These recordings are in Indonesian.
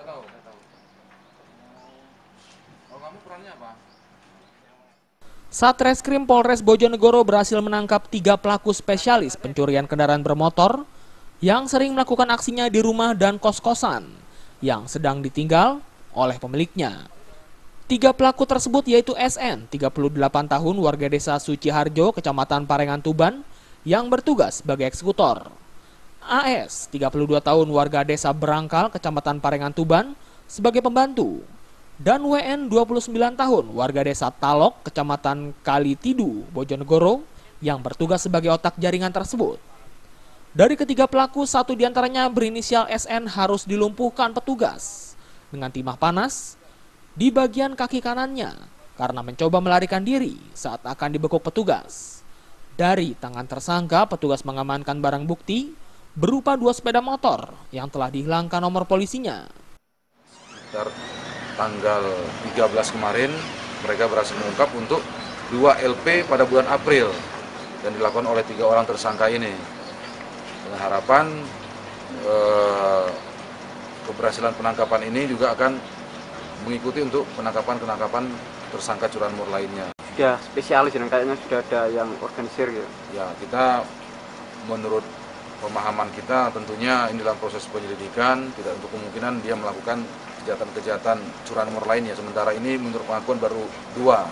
Nggak tahu. Oh, kamu perannya apa? Satreskrim Polres Bojonegoro berhasil menangkap 3 pelaku spesialis pencurian kendaraan bermotor yang sering melakukan aksinya di rumah dan kos-kosan yang sedang ditinggal oleh pemiliknya. 3 pelaku tersebut yaitu SN, 38 tahun, warga desa Suciharjo, Kecamatan Parengan Tuban, yang bertugas sebagai eksekutor. AS, 32 tahun, warga desa Berangkal, Kecamatan Parengan Tuban, sebagai pembantu. Dan WN, 29 tahun, warga desa Talok, Kecamatan Kalitidu, Bojonegoro, yang bertugas sebagai otak jaringan tersebut. Dari ketiga pelaku, satu diantaranya berinisial SN harus dilumpuhkan petugas dengan timah panas di bagian kaki kanannya karena mencoba melarikan diri saat akan dibekuk petugas. Dari tangan tersangka, petugas mengamankan barang bukti berupa 2 sepeda motor yang telah dihilangkan nomor polisinya. Sekitar tanggal 13 kemarin, mereka berhasil mengungkap untuk 2 LP pada bulan April dan dilakukan oleh 3 orang tersangka ini. Dengan harapan keberhasilan penangkapan ini juga akan mengikuti untuk penangkapan tersangka curanmor lainnya. Sudah spesialis dan kayaknya sudah ada yang organisir gitu. Ya, kita menurut pemahaman kita tentunya ini dalam proses penyelidikan, tidak untuk kemungkinan dia melakukan kejahatan-kejahatan curanmor lainnya. Sementara ini menurut pengakuan baru 2.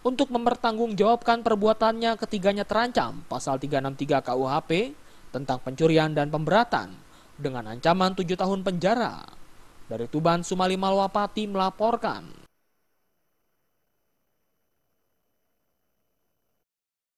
Untuk mempertanggungjawabkan perbuatannya, ketiganya terancam pasal 363 KUHP tentang pencurian dan pemberatan dengan ancaman 7 tahun penjara. Dari Tuban, Sumali Malwapati melaporkan.